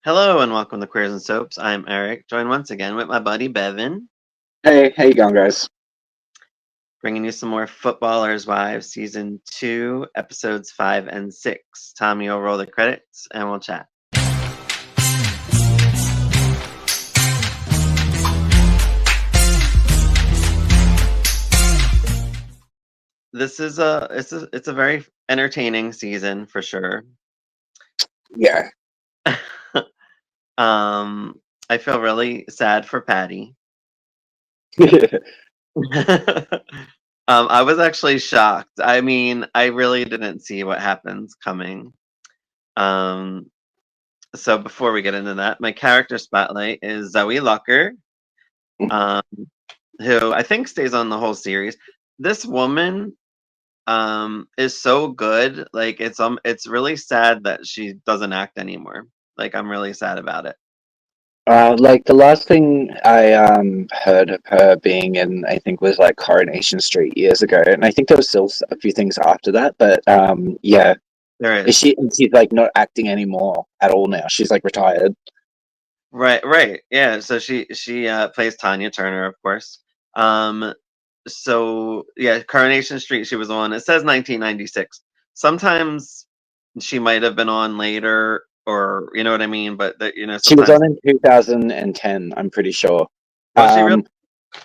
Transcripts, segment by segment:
Hello and welcome to Queers and Soaps. I'm Eric, joined once again with my buddy Bevan, Hey, how you going, guys? bringing you some more Footballers' Wives Season 2, Episodes 5 and 6. Tommy will roll the credits and we'll chat. It's a very entertaining season for sure. Yeah. um, I feel really sad for Patty. I was actually shocked. I mean, I really didn't see what happens coming. Um, so before we get into that, my character spotlight is Zoe Lucker, um, who I think stays on the whole series. This woman is so good. Like it's really sad that she doesn't act anymore. Like I'm really sad about it. Like the last thing I heard of her being in, I think, was like Coronation Street years ago, and I think there was still a few things after that. But yeah, There is is. she's like not acting anymore at all now? She's like retired. Right. Yeah, so she plays Tanya Turner, of course. Um so yeah, Coronation Street she was on. It says 1996. Sometimes she might have been on later or you know what I mean, but that She was sometimes on in 2010, I'm pretty sure. was she really? Um,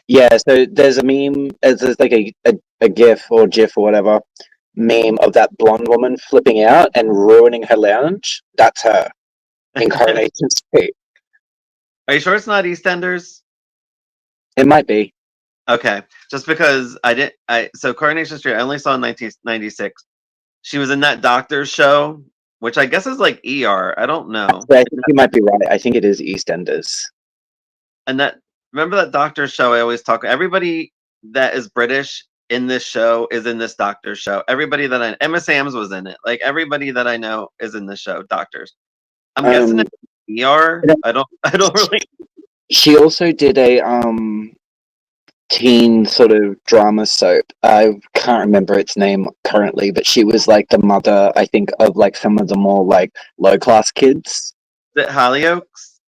yeah, so there's a meme, there's like a GIF or GIF or whatever meme of that blonde woman flipping out and ruining her lounge. That's her in Coronation Street. Are you sure it's not EastEnders? It might be. Okay. Just because I didn't I so Coronation Street I only saw in 1996. She was in that doctor's show, which I guess is like ER. I don't know. Actually, I think you might be right. I think it is EastEnders. And that remember that doctor's show I always talk everybody that is British in this show is in this doctor's show. Everybody that I Emma Samms was in it. Like everybody that I know is in this show, doctors. I'm guessing Um, it's ER. I don't really she also did a teen sort of drama soap. I can't remember its name currently, but she was like the mother, I think, of like some of the more like low class kids. is it Hollyoaks?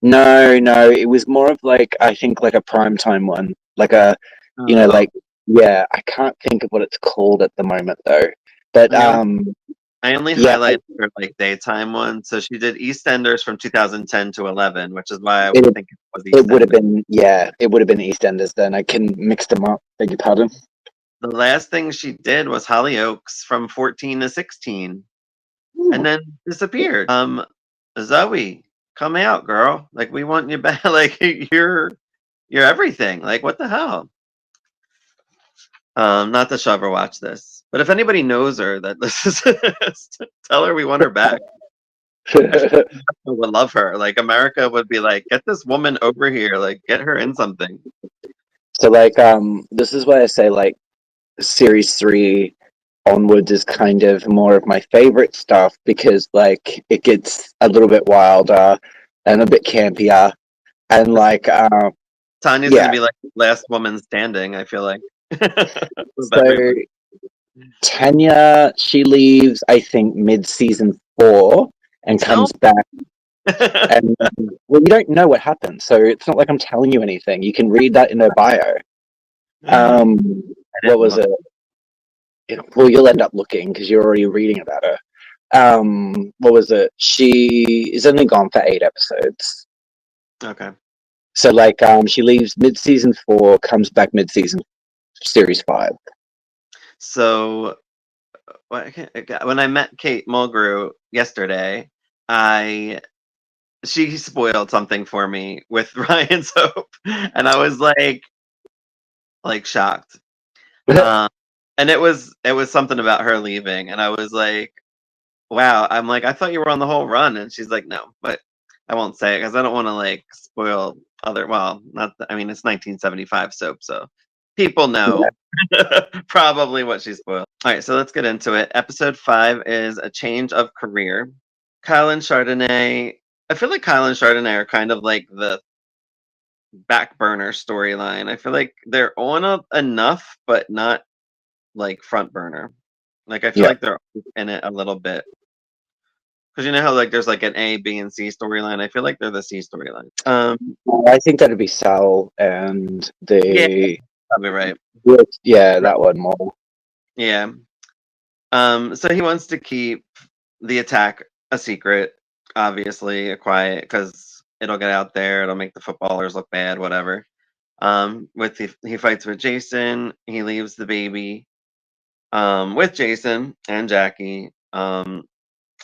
No, no, it was more of like I think like a primetime one, like a Oh. like yeah. I can't think of what it's called at the moment though. But I only yeah, highlighted her like daytime one. So she did EastEnders from 2010 to 11, which is why I it would think it was it would have EastEnders. been it would have been EastEnders then. I can mix them up. Beg your pardon. The last thing she did was Hollyoaks from 14 to 16, and Hmm. then disappeared. Zoe, come out, girl. Like we want you back. Like you're everything. Like what the hell? Not that she'll ever watch this, but if anybody knows her that this is, tell her we want her back. I feel like America would love her. Like America would be like, get this woman over here. Like get her in something. So like this is why I say like series 3 onwards is kind of more of my favorite stuff because like it gets a little bit wilder and a bit campier and This like Tanya's gonna yeah. be like last woman standing. I feel like with So everybody. Tanya, she leaves I think mid season 4 and No, comes back. And well, you don't know what happens, so it's not like I'm telling you anything. You can read that in her bio. I What didn't was look. it? Well, you'll end up looking because you're already reading about her. What was it? She is only gone for 8 episodes. Okay, So like she leaves mid season 4, comes back mid season series 5. so when I met Kate Mulgrew yesterday, I she spoiled something for me with Ryan's Hope, and I was like shocked. Um, and it was something about her leaving, and I was like, wow. I'm like, I thought you were on the whole run, and she's like, no, but I won't say it because I don't want to like spoil other. Well, not. I mean, it's 1975 soap, so people Yeah. know probably what she spoiled. All right, so let's get into it. Episode 5 is a change of career. Kyle and Chardonnay. I feel like Kyle and Chardonnay are kind of like the back burner storyline. I feel like they're on enough, but not like front burner. Like I feel Yeah. like they're in it a little bit. Because you know how like there's like an A, B, and C storyline. I feel like they're the C storyline. I think that'd be Sal and Yeah, the probably right. yeah, Right. that one more. Yeah. So he wants to keep the attack a secret, obviously, a quiet, because it'll get out there. It'll make the footballers look bad, whatever. He fights with Jason. He leaves the baby with Jason and Jackie.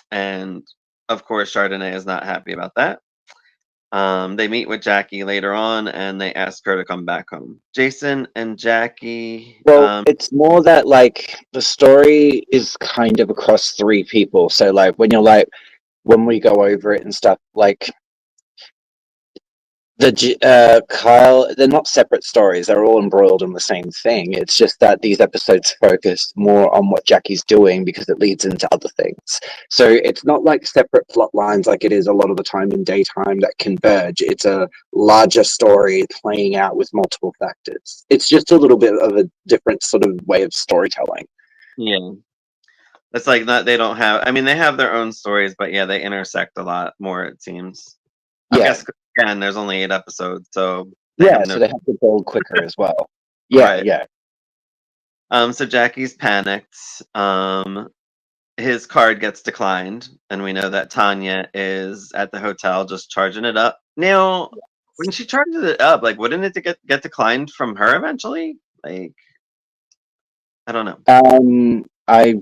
And of course, Chardonnay is not happy about that. They meet with Jackie later on, and they ask her to come back home. Jason and Jackie. Well, it's more that like the story is kind of across three people. So like when we go over it and stuff, like Kyle, they're not separate stories. They're all embroiled in the same thing. It's just that these episodes focus more on what Jackie's doing because it leads into other things. So it's not like separate plot lines like it is a lot of the time in daytime that converge. It's a larger story playing out with multiple factors. It's just a little bit of a different sort of way of storytelling. Yeah. It's like not they don't have. I mean, they have their own stories, but yeah, they intersect a lot more. It seems. I Yeah. guess again, there's only 8 episodes, so they have Yeah, no so they have to build quicker as well. Yeah, right. yeah. So Jackie's panicked. His card gets declined, and we know that Tanya is at the hotel just charging it up. Now, when she charges it up, like, wouldn't it get declined from her eventually? Like, I don't know. I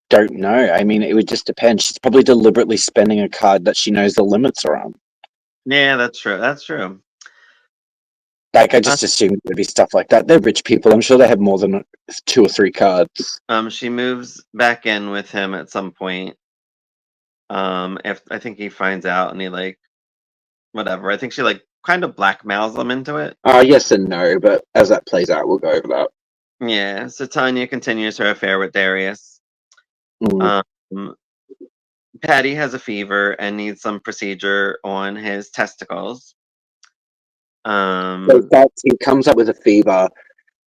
don't know. I mean, it would just depend. She's probably deliberately spending a card that she knows the limits are on. Yeah, that's true. That's true. Like, I Uh, just assumed it would be stuff like that. They're rich people. I'm sure they have more than 2 or 3 cards. she moves back in with him at some point. If I think he finds out and he like whatever. I think she like kind of blackmails him into it. Yes and no, but as that plays out, we'll go over that. Yeah. So Tanya continues her affair with Darius. Mm. Um, Patty has a fever and needs some procedure on his testicles. So Um, he comes up with a fever.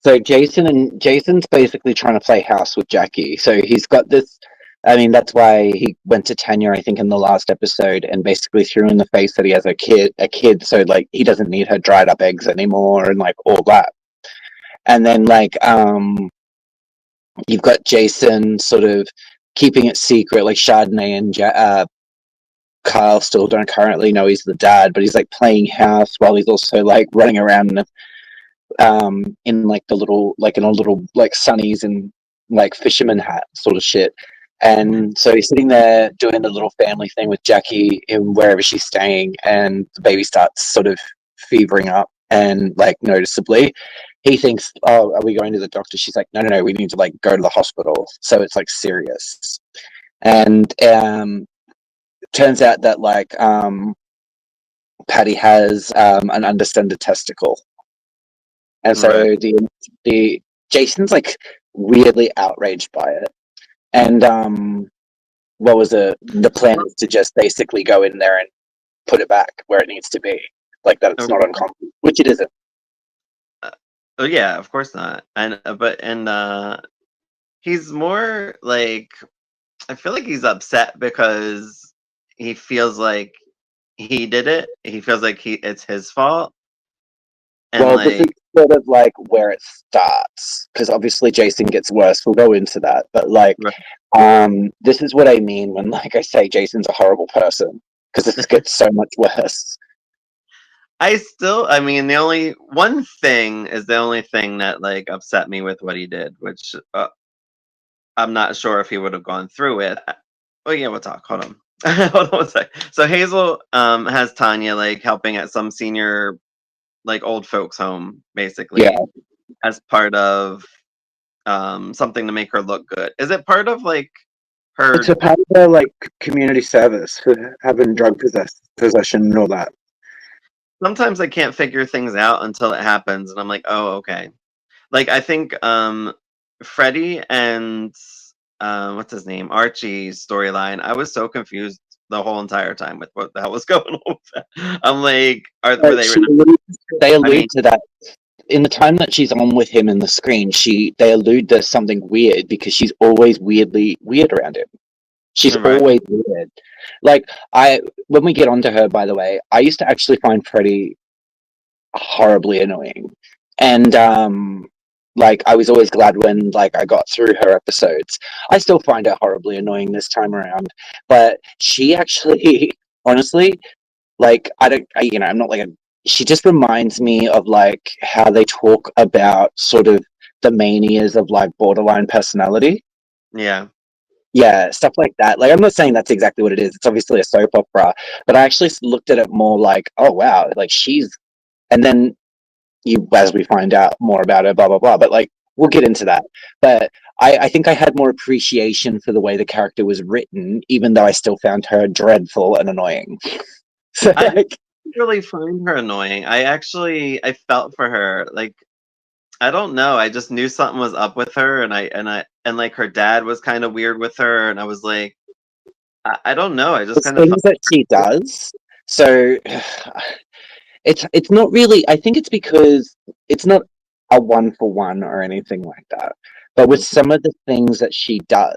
So Jason's basically trying to play house with Jackie. So he's got this. I mean, that's why he went to Tanya, I think, in the last episode, and basically threw in the face that he has a kid. So like, he doesn't need her dried up eggs anymore, and like all that. And then like, you've got Jason sort of keeping it secret. Like Chardonnay and Kyle still don't currently know he's the dad, but he's like playing house while he's also like running around in like the little like in a little like sunnies and like fisherman hat sort of shit. And so he's sitting there doing the little family thing with Jackie in wherever she's staying, and the baby starts sort of fevering up and like noticeably. He thinks, "Oh, are we going to the doctor?" She's like, "No, no, no, we need to like go to the hospital." So it's like serious. And turns out that like Patty has an undescended testicle, and so right. the Jason's like weirdly outraged by it. And what was the plan is to just basically go in there and put it back where it needs to be, like that it's not uncommon, which it isn't. Oh yeah, of course not. And he's more like I feel like he's upset because he feels like he did it. He feels like it's his fault. And Well, this is like sort of like where it starts, because obviously Jason gets worse. We'll go into that, but like, right. this is what I mean when, like I say, Jason's a horrible person, because this gets so much worse. I mean, the only one thing is the only thing that like upset me with what he did, which I'm not sure if he would have gone through with. Oh yeah, we'll talk. Hold on. Hold on one sec. So Hazel has Tanya like helping at some senior like old folks home Yeah, basically as part of something to make her look good. Is it part of like it's her a part of their like community service for having drug possession and all that. sometimes I can't figure things out until it happens and I'm like, "Oh, okay." Like I think Freddie and what's his name? Archie's storyline. I was so confused the whole entire time with what the hell was going on with that. I'm like, were they written? They I mean, allude to that in the time that she's on with him in the screen. They allude to something weird because she's always weirdly weird around him. She's Right. always weird. Like when we get onto her, by the way, I used to actually find Freddie horribly annoying, and like I was always glad when like I got through her episodes. I still find her horribly annoying this time around, but she actually, honestly, like I don't, I'm not like a. She just reminds me of like how they talk about sort of the manias of like borderline personality. Yeah. Yeah, stuff like that. Like, I'm not saying that's exactly what it is. It's obviously a soap opera, but I actually looked at it more like, oh wow, like she's, and then you, as we find out more about her, blah blah blah. But like, we'll get into that. But I think I had more appreciation for the way the character was written, even though I still found her dreadful and annoying. So I didn't like, really find her annoying. I felt for her. Like, I don't know. I just knew something was up with her, and like her dad was kind of weird with her, and I was like, I don't know. I just the kind of felt. things that she does. So it's not really. I think it's because it's not a one for one or anything like that. But with some of the things that she does,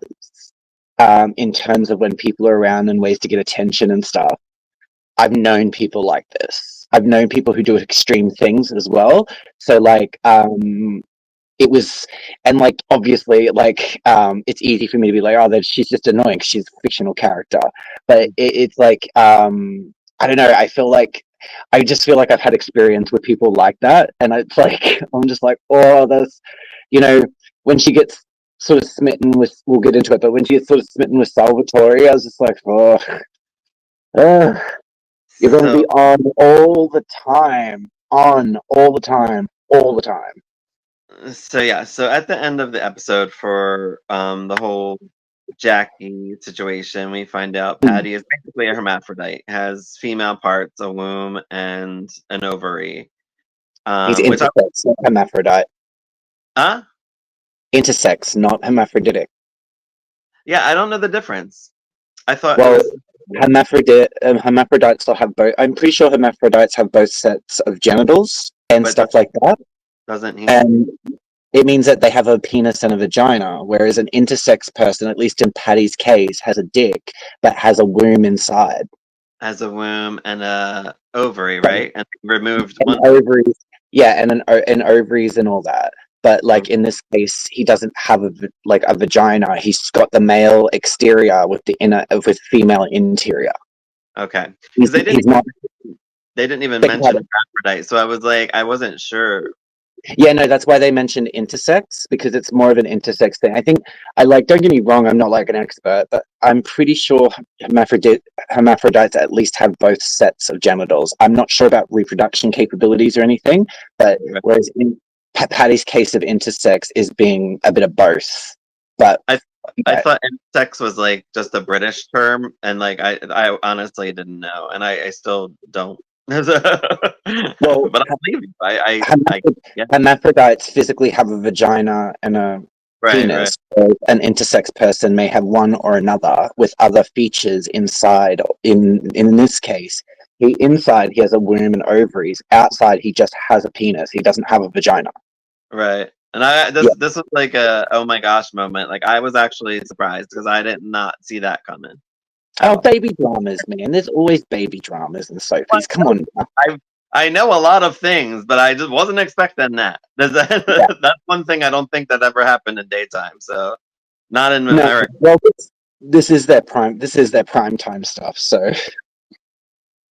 in terms of when people are around and ways to get attention and stuff, I've known people like this. I've known people who do extreme things as well. So like, it was, and like obviously like it's easy for me to be like, oh, that she's just annoying 'cause she's a fictional character, but it's like I don't know, I just feel like I've had experience with people like that, and it's like I'm just like, oh, that's, you know, when she gets sort of smitten with, we'll get into it, but when she gets sort of smitten with Salvatore, I was just like, oh, uh, you're going to So be on all the time, on all the time, all the time. so yeah. So at the end of the episode for the whole Jackie situation, we find out Patty is basically a hermaphrodite, has female parts, a womb, and an ovary. He's Which I intersex, not hermaphrodite. huh? Intersex, not hermaphroditic. Yeah, I don't know the difference. I thought it Well, was, hermaphrodites still have both. I'm pretty sure hermaphrodites have both sets of genitals and but stuff like that. doesn't he? And it means that they have a penis and a vagina, whereas an intersex person, at least in Patty's case, has a dick but has a womb inside. Has a womb and a ovary, right? And removed And one. ovaries, yeah, and ovaries and all that. But Mm, like in this case, he doesn't have like a vagina. He's got the male exterior with the inner with female interior. okay, because He's not. they didn't even Beg your mention pardon. hermaphrodite, so I was like, I wasn't sure. Yeah, no, that's why they mentioned intersex, because it's more of an intersex thing. I think I like. Don't get me wrong, I'm not like an expert, but I'm pretty sure hermaphrodites at least have both sets of genitals. I'm not sure about reproduction capabilities or anything, but whereas in Patty's case of intersex is being a bit of both. But I I yeah, thought sex was like just a British term, and like I honestly didn't know, and I still don't. But well, I believe you. Yeah, hermaphrodites physically have a vagina and a right. penis. So an intersex person may have one or another with other features inside. In this case, inside he has a womb and ovaries. Outside he just has a penis. He doesn't have a vagina. Right. And I Yeah. this was like a oh my gosh moment. Like I was actually surprised because I did not see that coming at Oh, all. baby dramas, man. There's always baby dramas in Well, soapies. Come on now. I know a lot of things, but I just wasn't expecting that. Yeah. That's one thing I don't think that ever happened in daytime. So not in No. America. Well, this is their prime. This is their prime time stuff. So,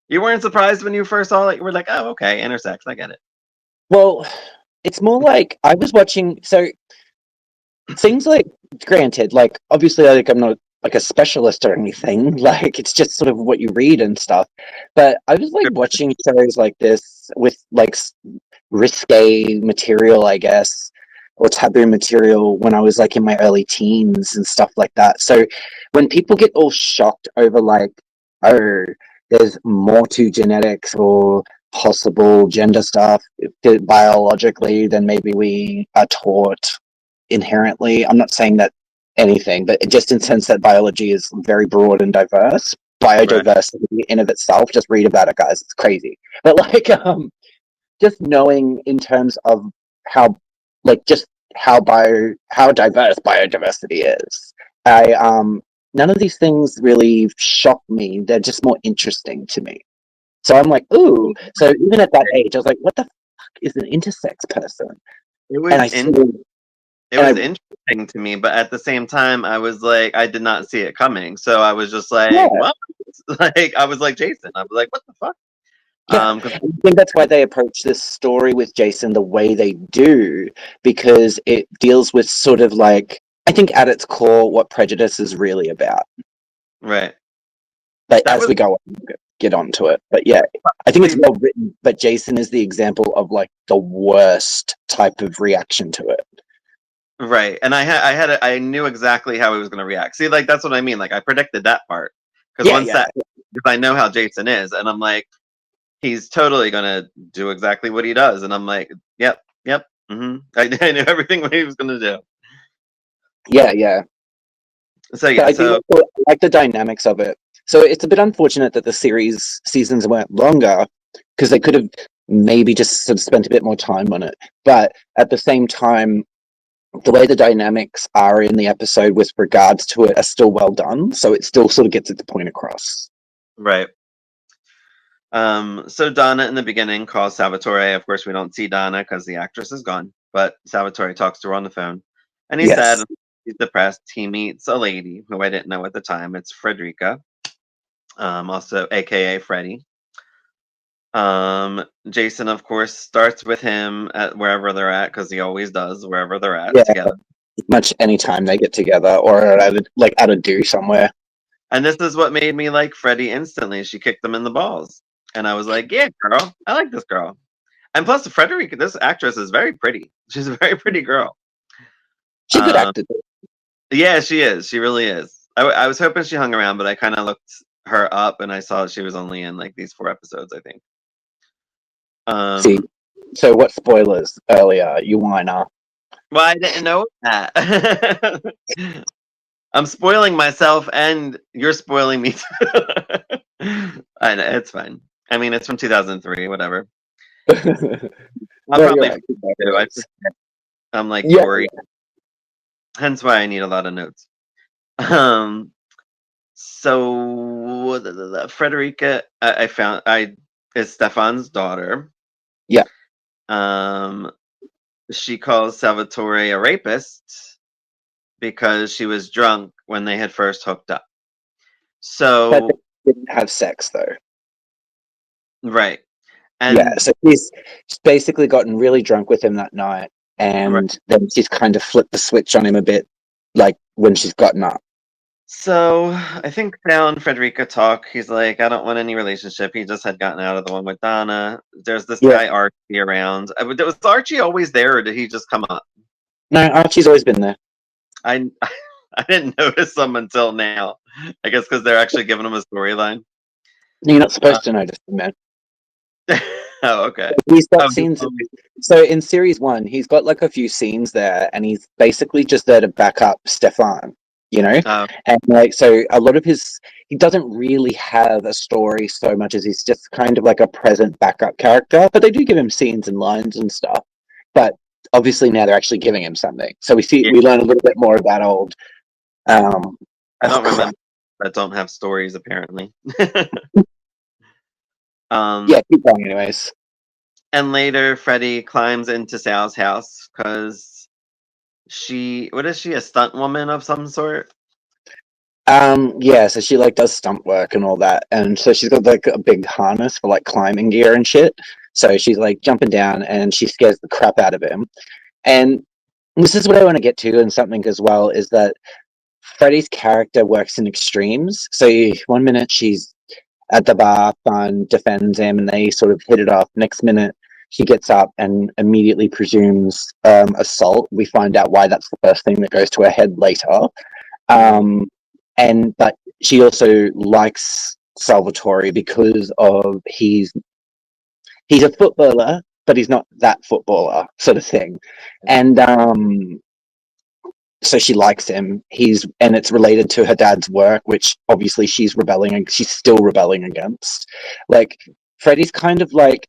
You weren't surprised when you first saw it. You were like, oh, okay, intersex. I get it. well, it's more like I was watching. So things like, granted, like obviously like I'm not like a specialist or anything, like it's just sort of what you read and stuff, but I was like watching shows like this with like risque material, I guess, or taboo material when I was like in my early teens and stuff like that. So when people get all shocked over like, oh, there's more to genetics or possible gender stuff biologically than maybe we are taught inherently. I'm not saying that anything, but just in sense that biology is very broad and diverse. Right. Biodiversity in of itself, just read about it, guys. It's crazy. But like, just knowing in terms of how, like, just how diverse biodiversity is. I none of these things really shock me. They're just more interesting to me. So I'm like, ooh. So even at that age, I was like, what the fuck is an intersex person? It And was I in, sort of, it and was I, interesting to me, but at the same time, I was like, I did not see it coming. So I was just like, yeah, what? Like, I was like Jason. I was like, what the fuck? yeah. 'Cause I think that's why they approach this story with Jason the way they do, because it deals with sort of like, I think at its core, what prejudice is really about. right. But That as was we go on, get onto it. But yeah, I think it's probably, well written. But Jason is the example of like the worst type of reaction to it. right. And I knew exactly how he was going to react. See, like, that's what I mean. Like, I predicted that part. Because Yeah, once yeah, because I know how Jason is, and I'm like, he's totally going to do exactly what he does. And I'm like, yep, yep. I knew everything what he was going to do. yeah, yeah. So, But yeah, I do so, like the dynamics of it. So it's a bit unfortunate that the series seasons weren't longer because they could have maybe just sort of spent a bit more time on it. But at the same time, the way the dynamics are in the episode with regards to it are still well done. So it still sort of gets its point across. right. So Donna in the beginning calls Salvatore. Of course, we don't see Donna because the actress is gone, but Salvatore talks to her on the phone. And he's sad, Yes. he's depressed. He meets a lady who I didn't know at the time. It's Frederica, also AKA Freddie. Jason, of course, starts with him at wherever they're at because he always does wherever they're at Yeah. together. Much anytime they get together or at a do somewhere. And this is what made me like Freddie instantly. She kicked him in the balls. And I was like, yeah, girl, I like this girl. And plus, Frederica, this actress is very pretty. She's a very pretty girl. She could Um, act it. yeah, she is. She really is. I was hoping she hung around, but I kind of looked her up and I saw she was only in like these 4 episodes, I think. See. Um, So what spoilers earlier, you whiner. well, I didn't know that. I'm spoiling myself, and you're spoiling me too. I know it's fine. I mean, it's from 2003, whatever. I'll No, you're probably right. forget too. I'm like Yeah, Tori, hence why I need a lot of notes. Um, so Frederica, I found I is Stefan's daughter. yeah. Um, she calls Salvatore a rapist because she was drunk when they had first hooked up. But So they didn't have sex though. right, Yeah, and so she's basically gotten really drunk with him that night, right. and then she's kind of flipped the switch on him a bit, like when she's gotten up. So I think down Frederica talk, he's like, I don't want any relationship. He just had gotten out of the one with Donna. There's this Yeah, guy Archie around. Was Archie always there, or did he just come up? no, Archie's always been there. I I didn't notice him until now. I guess because they're actually giving him a storyline. You're not Uh, supposed to notice him, man. oh, okay. He's got Oh, he's scenes. always, So in series one, he's got like a few scenes there, and he's basically just there to back up Stefan, you know. uh, And like, so a lot of he doesn't really have a story so much as he's just kind of like a present backup character. But they do give him scenes and lines and stuff. But obviously now they're actually giving him something, so yeah, we learn a little bit more about old. Um, I oh don't crap! remember that don't have stories apparently. Yeah, um, keep going, anyways. and later Freddie climbs into Sal's house because what is she, a stunt woman of some sort? Yeah, so she like does stunt work and all that, and so she's got like a big harness for like climbing gear and shit. So she's like jumping down, and she scares the crap out of him. And this is what I want to get to, and something as well is that Freddie's character works in extremes. So one minute she's at the bar, fun, defends him, and they sort of hit it off. Next minute she gets up and immediately presumes assault. We find out why that's the first thing that goes to her head later. Hmm. Um, and but she also likes Salvatore because of he's a footballer, but he's not that footballer sort of thing. And so she likes him. And it's related to her dad's work, which obviously she's still rebelling against. Like Freddie's kind of like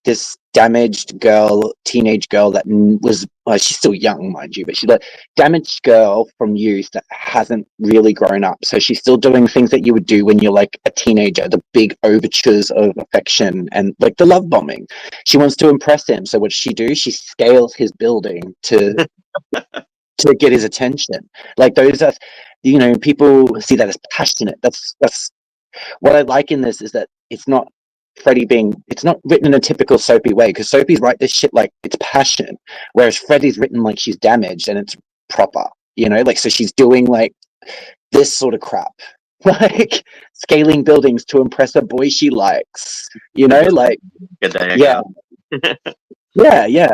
this damaged girl, teenage girl that was, well, she's still young, mind you, but she's a damaged girl from youth that hasn't really grown up. So she's still doing things that you would do when you're like a teenager, the big overtures of affection and like the love bombing. She wants to impress him. So what does she do? She scales his building to get his attention. Like those are, people see that as passionate. That's what I like in this, is that it's not it's not written in a typical Soapy way, because Soapy's write this shit like it's passion, whereas Freddie's written like she's damaged and it's proper, like, so she's doing like this sort of crap, like scaling buildings to impress a boy she likes, like, There you yeah, go. yeah.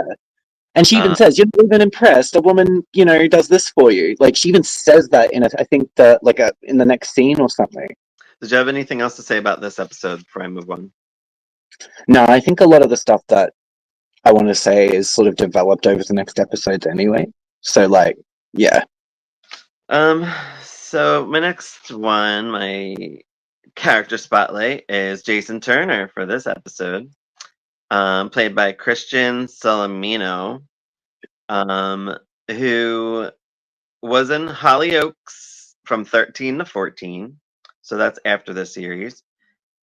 And she even says, "You're not even impressed. A woman, does this for you." Like she even says that I think that in the next scene or something. Did you have anything else to say about this episode before I move on? No, I think a lot of the stuff that I want to say is sort of developed over the next episodes anyway. So like, yeah. So my next one, my character spotlight is Jason Turner for this episode. Played by Christian Salamino, who was in Hollyoaks from 13 to 14. So that's after the series.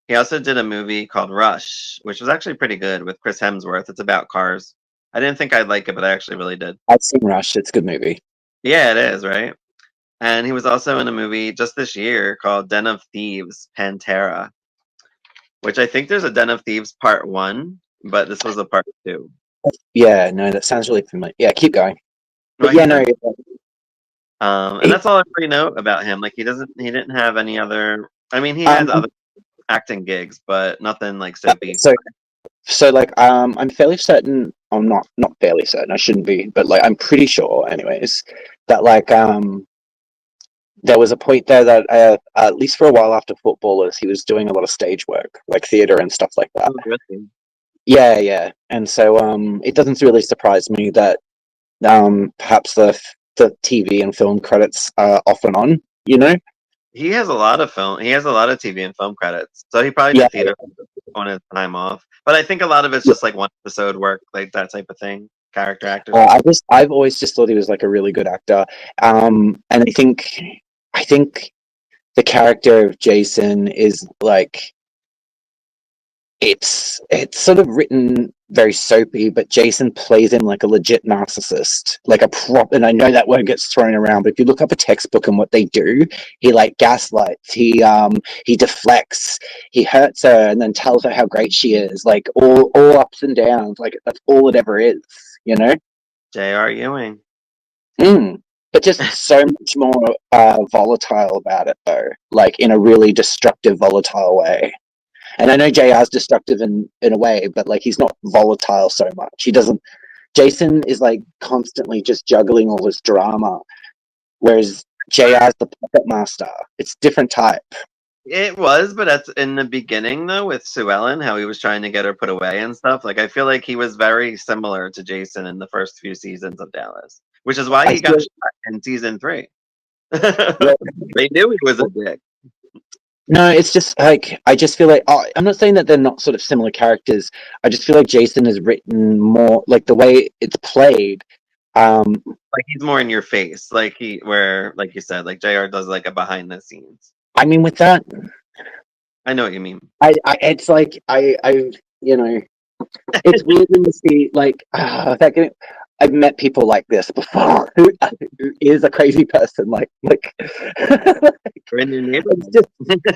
He also did a movie called Rush, which was actually pretty good with Chris Hemsworth. It's about cars. I didn't think I'd like it, but I actually really did. I've seen Rush. It's a good movie. Yeah, it is, right? And he was also in a movie just this year called Den of Thieves, Pantera, which I think there's a Den of Thieves Part 1, but this was a Part 2. Yeah, no, that sounds really familiar. Yeah, keep going. But Well, yeah, no. And that's all I really know about him. Like he didn't have any other. I mean, he had other acting gigs, but nothing like soapy. So like, I'm fairly certain. I'm not fairly certain. I shouldn't be, but like, I'm pretty sure, anyways, that like, there was a point there that at least for a while after Footballers, he was doing a lot of stage work, like theater and stuff like that. Oh, really? Yeah. And so it doesn't really surprise me that perhaps the TV and film credits are off and on, He has a lot of film. He has a lot of TV and film credits, so he probably did theater on his time off. But I think a lot of it's just like one episode work, like that type of thing. Character actor. I've always just thought he was like a really good actor, and I think the character of Jason is like, it's sort of written very soapy, but Jason plays him like a legit narcissist, like a prop. And I know that word gets thrown around, but if you look up a textbook and what they do, he like gaslights, he deflects, he hurts her, and then tells her how great she is, like all ups and downs. Like that's all it ever is, J.R. Ewing. But just so much more volatile about it, though, like in a really destructive, volatile way. And I know JR's destructive in a way, but like he's not volatile so much. He doesn't. Jason is like constantly just juggling all this drama, whereas JR's the puppet master. It's different type. It was, but that's in the beginning though with Sue Ellen, how he was trying to get her put away and stuff. Like I feel like he was very similar to Jason in the first few seasons of Dallas, which is why he got shot in season 3. They knew he was a dick. No, it's just like, I just feel like, I'm not saying that they're not sort of similar characters. I just feel like Jason is written more like the way it's played. Like he's more in your face, like like you said, like JR does like a behind the scenes. I mean, with that, I know what you mean. It's like it's weird when you see like I've met people like this before who is a crazy person. Like in your neighborhood. just,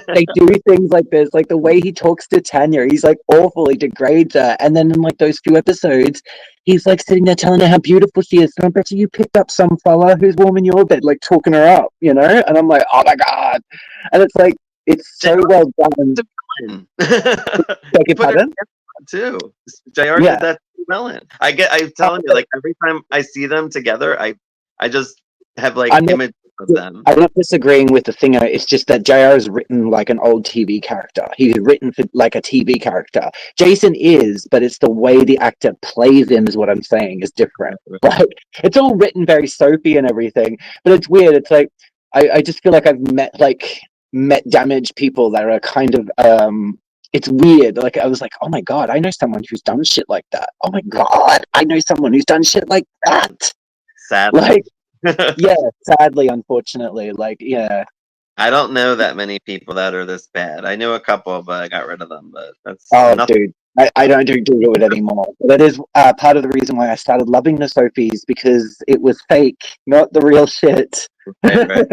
they do things like this. Like the way he talks to Tanya, he's like awful. He degrades her, and then in like those few episodes, he's like sitting there telling her how beautiful she is. And I bet you picked up some fella who's warm in your bed, like talking her up, And I'm like, oh my god! And it's like it's so well done. Beg your pardon? Too. JR did that to Melon. I'm telling you, like every time I see them together, I just have like images of them. I'm not disagreeing with the thing. It's just that JR is written like an old TV character. He's written for like a TV character. Jason is, but it's the way the actor plays him is what I'm saying is different. Like it's all written very soapy and everything, but it's weird. It's like I just feel like I've met damaged people that are kind of it's weird. Like I was like, oh my god, I know someone who's done shit like that. Oh my god, I know someone who's done shit like that. Sadly. Like, yeah, sadly, unfortunately, like, yeah. I don't know that many people that are this bad. I knew a couple, but I got rid of them. But that's Oh, enough. dude, I don't do it anymore. That is part of the reason why I started loving the Sophies, because it was fake, not the real shit. Right, right.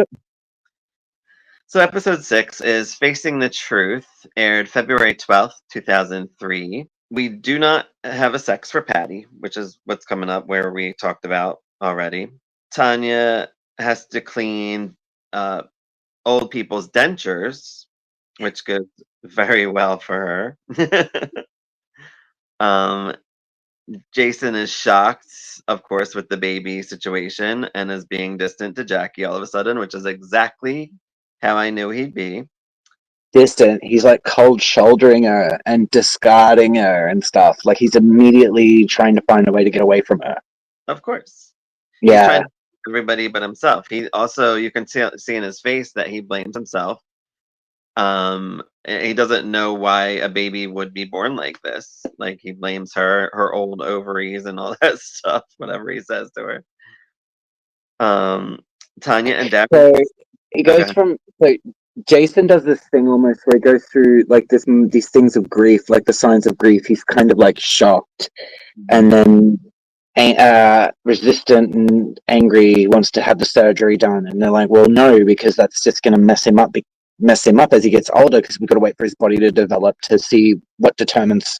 So episode 6 is Facing the Truth, aired February 12th, 2003. We do not have a sex for Patty, which is what's coming up where we talked about already. Tanya has to clean old people's dentures, which goes very well for her. um, Jason is shocked, of course, with the baby situation and is being distant to Jackie all of a sudden, which is exactly how I knew he'd be. Distant. He's like cold shouldering her and discarding her and stuff. Like he's immediately trying to find a way to get away from her. Of course. He's trying Yeah. to everybody but himself. He also, you can see in his face that he blames himself. He doesn't know why a baby would be born like this. Like he blames her old ovaries and all that stuff, whatever he says to her. Tanya and Daphne. So he goes Okay. from so Jason does this thing almost where he goes through like these things of grief, like the signs of grief. He's kind of like shocked, and then resistant and angry, wants to have the surgery done, and they're like, well, no, because that's just going to mess him up as he gets older, because we've got to wait for his body to develop to see what determines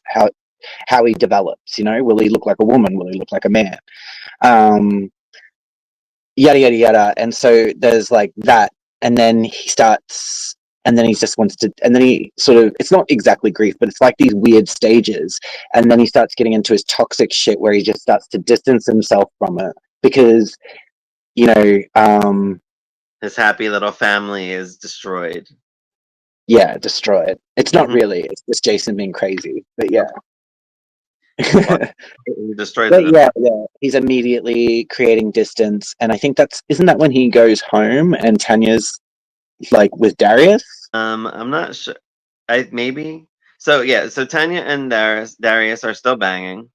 how he develops. Will he look like a woman, will he look like a man, um yada yada yada. And so there's like that, and then he starts, and then he just wants to, and then he sort of, it's not exactly grief, but it's like these weird stages, and then he starts getting into his toxic shit where he just starts to distance himself from it, because you know um His happy little family is destroyed. yeah, destroy it. It's not Mhm. really, it's just Jason being crazy, but yeah. Well, he destroys But it. yeah, he's immediately creating distance, and I think isn't that when he goes home and Tanya's like with Darius? I'm not sure. I maybe. So yeah, so Tanya and Darius are still banging.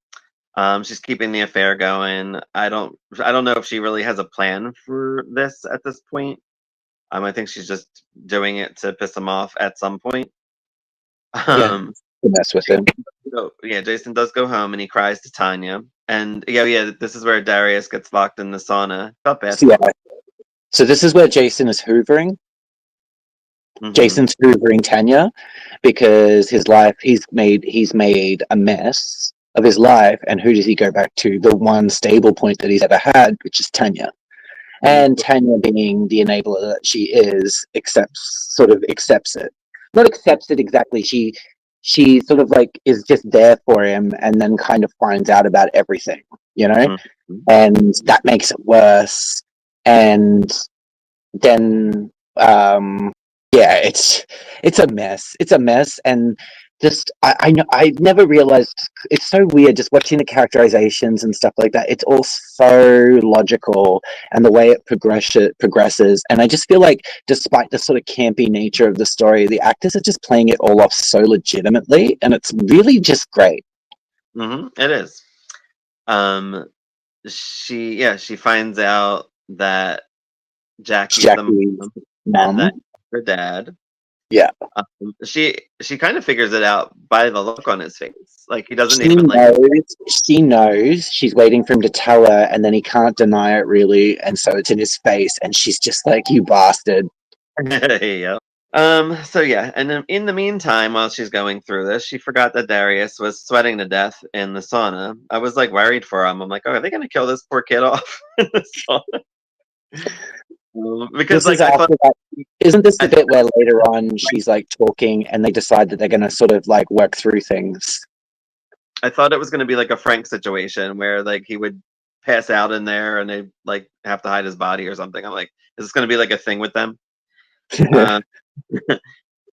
She's keeping the affair going. I don't know if she really has a plan for this at this point. I think she's just doing it to piss him off at some point. Yeah, Um, to mess with him. so yeah, Jason does go home and he cries to Tanya. And yeah, this is where Darius gets locked in the sauna. Felt bad So, for yeah, so this is where Jason is hoovering. him. Jason's hoovering Tanya because he's made a mess of his life, and who does he go back to? The one stable point that he's ever had, which is Tanya. Hmm. And Tanya, being the enabler that she is, accepts it. Not accepts it exactly. She sort of like is just there for him, and then kind of finds out about everything, Hmm. and that makes it worse. And then yeah, it's a mess. It's a mess. And just I know, I never realized, it's so weird just watching the characterizations and stuff like that. It's all so logical, and the way it progresses, and I just feel like, despite the sort of campy nature of the story, the actors are just playing it all off so legitimately, and it's really just great. It is. Um, she finds out that Jackie's the Jackie's mom and that mom. her dad. Yeah. She kind of figures it out by the look on his face. Like he doesn't She even like. knows, she knows, she's waiting for him to tell her, and then he can't deny it really, and so it's in his face, and she's just like, you bastard. Yeah. So yeah, and then in the meantime, while she's going through this, she forgot that Darius was sweating to death in the sauna. I was like worried for him. I'm like, oh, are they gonna kill this poor kid off in the sauna? Because This like is after that. Isn't this the bit where later on she's like talking, and they decide that they're going to sort of like work through things? I thought it was gonna be like a Frank situation where like he would pass out in there and they like have to hide his body or something. I'm like, is this gonna be like a thing with them? Uh,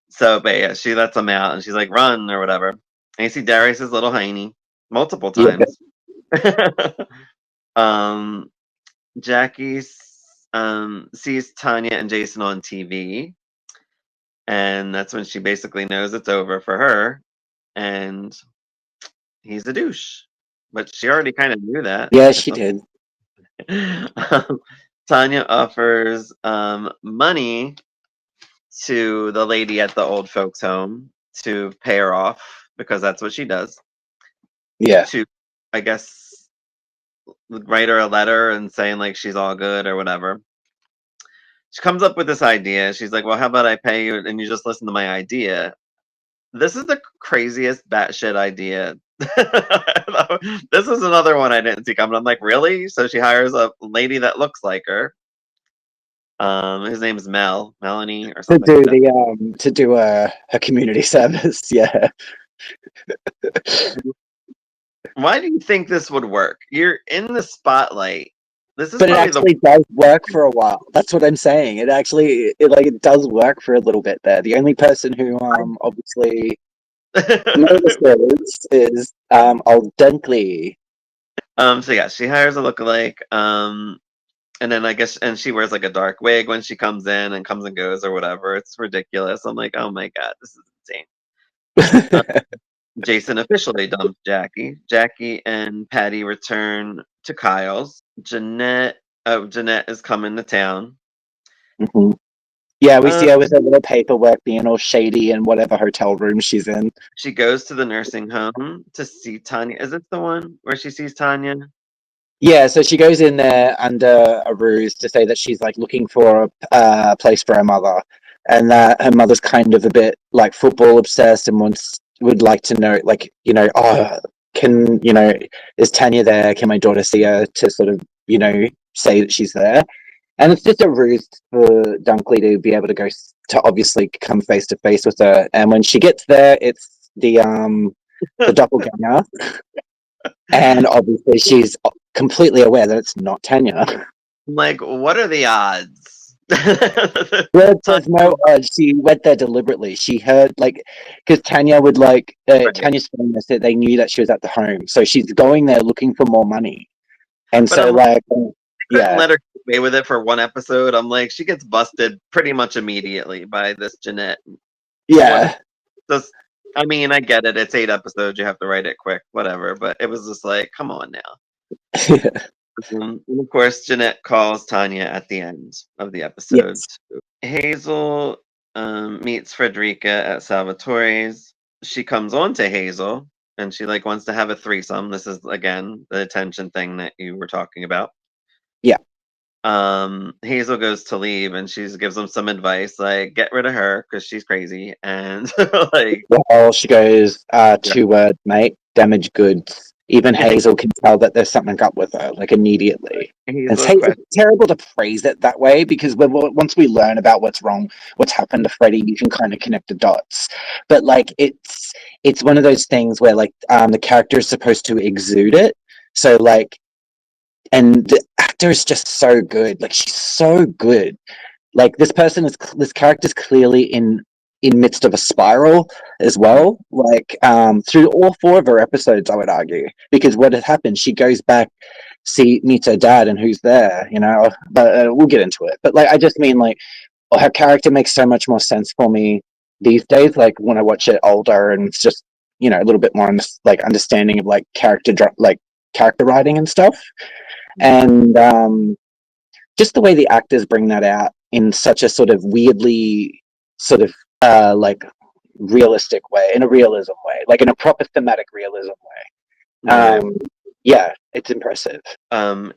so, but yeah, she lets him out and she's like, run or whatever. And you see Darius's little hiney multiple Yeah. times. um, Jackie sees Tanya and Jason on TV, And that's when she basically knows it's over for her, and he's a douche. But she already kind of knew that. Yeah, she did. Tanya offers money to the lady at the old folks' home to pay her off because that's what she does. Yeah. To, I guess, write her a letter and saying like she's all good or whatever. She comes up with this idea. She's like, "Well, how about I pay you and you just listen to my idea?" This is the craziest batshit idea. This is another one I didn't see coming. I'm like, really? So she hires a lady that looks like her. His name's Melanie or To something do like that. the to do a community service, yeah. Why do you think this would work? You're in the spotlight. This is But it probably the actually does work for a while. That's what I'm saying. It actually it does work for a little bit there. The only person who obviously notices is old Dunkley. So yeah, she hires a lookalike. And then I guess and she wears like a dark wig when she comes in and comes and goes or whatever. It's ridiculous. I'm like, oh my god, this is insane. Jason officially dumps Jackie. Jackie and Patty return to Kyle's. Jeanette is coming to town. Mhm. Yeah, we Um, see her with her little paperwork being all shady in whatever hotel room she's in. she goes to the nursing home to see Tanya. Is it the one where she sees Tanya? Yeah, so she goes in there under a ruse to say that she's like looking for a place for her mother, and that her mother's kind of a bit like football obsessed and would like to know, like oh, can is Tanya there? Can my daughter see her to sort of say that she's there? And it's just a ruse for Dunkley to be able to to obviously come face to face with her. And when she gets there, it's the doppelganger, and obviously she's completely aware that it's not Tanya. I'm like, what are the odds? Well, Tanya, there's no she went there deliberately. She heard like because Tanya would right. Tanya's famous that they knew that she was at the home, so she's going there looking for more money. And But so I'm like, couldn't yeah, let her get away with it for one episode. I'm like, she gets busted pretty much immediately by this Jeanette. What yeah. just I mean, I get it. It's 8 episodes. You have to write it quick, whatever. But it was just like, come on now. And of course, Jeanette calls Tanya at the end of the episode. Yes. Hazel meets Frederica at Salvatore's. She comes on to Hazel, and she like wants to have a threesome. This is again the attention thing that you were talking about. Yeah. Hazel goes to leave, and she gives them some advice, like get rid of her because she's crazy, and like Well, she goes, yeah. 2 words, mate, damaged goods. Even Hazel can tell that there's something up with her, like immediately. And Hazel question. it's terrible to phrase it that way because once we learn about what's wrong, what's happened to Freddie, you can kind of connect the dots. But like, it's one of those things where like the character is supposed to exude it. So like, and the actor is just so good. Like she's so good. Like this character's clearly in midst of a spiral as well, like through all 4 of her episodes, I would argue, because what had happened, she goes back, meets her dad, and who's there, but we'll get into it. But like, I just mean like her character makes so much more sense for me these days, like when I watch it older, and it's just a little bit more like understanding of like character writing and stuff. And just the way the actors bring that out in such a sort of weirdly sort of like realistic way, in a realism way, like in a proper thematic realism way. Right. Yeah, it's impressive.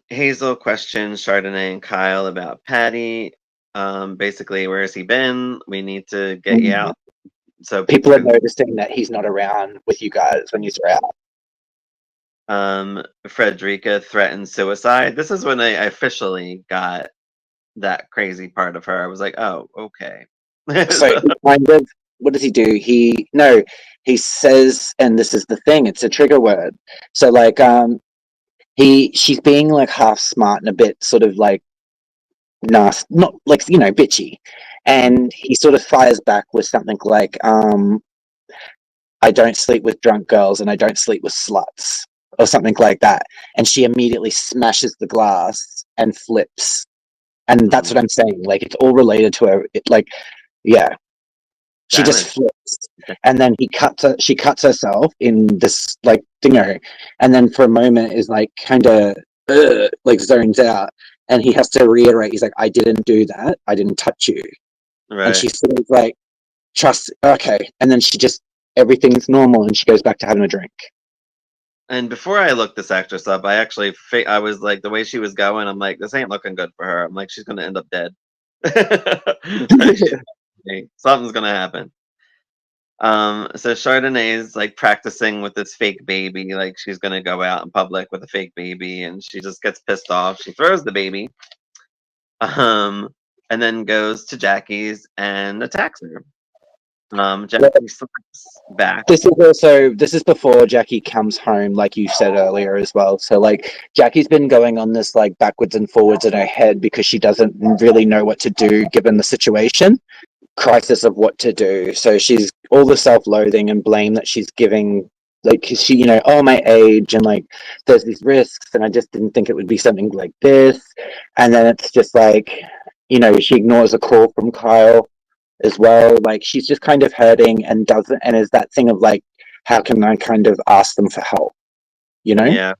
Hazel questions Chardonnay and Kyle about Patty. Basically, where has he been? We need to get you Mm. out so people People are can. noticing that he's not around with you guys when you're out. Frederica threatens suicide. This is when I officially got that crazy part of her. I was like, oh, okay. So he kind of, what does he do? He says, and this is the thing, it's a trigger word. So like, she's being like half smart and a bit sort of like nasty, not like bitchy, and he sort of fires back with something like, "I don't sleep with drunk girls and I don't sleep with sluts," or something like that, and she immediately smashes the glass and flips, and that's what I'm saying. Like it's all related to her. Like, yeah, She just Damage. flips, Okay. and then she cuts herself in this like dingo, and then for a moment is like kind of like zones out, and he has to reiterate. He's like, "I didn't do that. I didn't touch you," and Right. she's sort of like, "Trust, okay," and then she just everything's normal, and she goes back to having a drink. And before I looked this actress up, I actually I was like the way she was going. I'm like, this ain't looking good for her. I'm like, she's gonna end up dead. Like, something's gonna happen. So Chardonnay's like practicing with this fake baby, like she's gonna go out in public with a fake baby, and she just gets pissed off. She throws the baby, um, and then goes to Jackie's and attacks her. Jackie slaps back. This is before Jackie comes home, like you said earlier as well. So like Jackie's been going on this like backwards and forwards in her head because she doesn't really know what to do given the situation, crisis of what to do. So she's all the self-loathing and blame that she's giving, like 'cause she, oh, my age, and like there's these risks, and I just didn't think it would be something like this. And then it's just like, she ignores a call from Kyle as well. Like she's just kind of hurting and doesn't, and is that thing of like, how can I kind of ask them for help, you know? Yeah,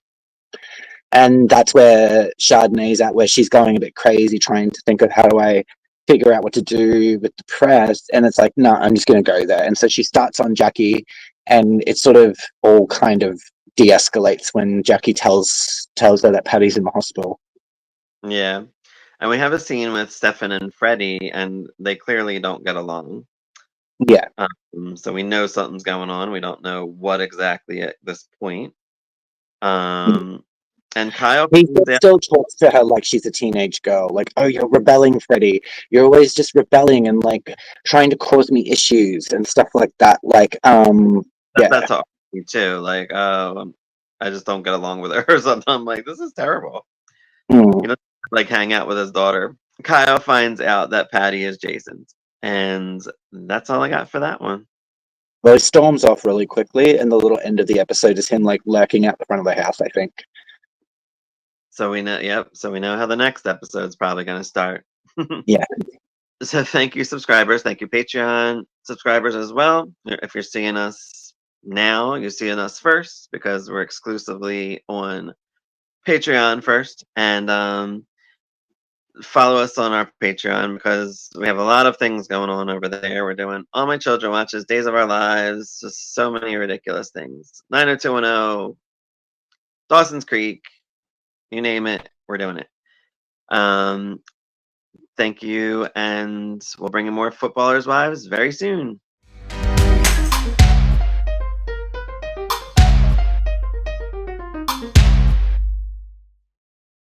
And that's where Chardonnay's at, where she's going a bit crazy, trying to think of how do I figure out what to do with the press. And it's like, no, I'm just going to go there. And so she starts on Jackie, and it sort of all kind of de-escalates when Jackie tells her that Patty's in the hospital. yeah. And we have a scene with Stefan and Freddie, and they clearly don't get along. Yeah. So we know something's going on. We don't know what exactly at this point. Um, and Kyle He finds out. still talks to her like she's a teenage girl. Like, oh, you're rebelling, Freddie. You're always just rebelling and like trying to cause me issues and stuff like that. Like, That's yeah. all too. Like, I just don't get along with her or something. I'm like, this is terrible. Mm. You know, like hang out with his daughter. Kyle finds out that Patty is Jason's, and that's all I got for that one. Well, he storms off really quickly, and the little end of the episode is him like lurking out the front of the house, I think. So we know, yep. So we know how the next episode's probably going to start. Yeah. So thank you, subscribers. Thank you, Patreon subscribers as well. If you're seeing us now, you're seeing us first because we're exclusively on Patreon first, and follow us on our Patreon because we have a lot of things going on over there. We're doing All My Children Watches, Days of Our Lives, just so many ridiculous things. 90210, Dawson's Creek, you name it, we're doing it. Thank you, and we'll bring you more Footballers' Wives very soon.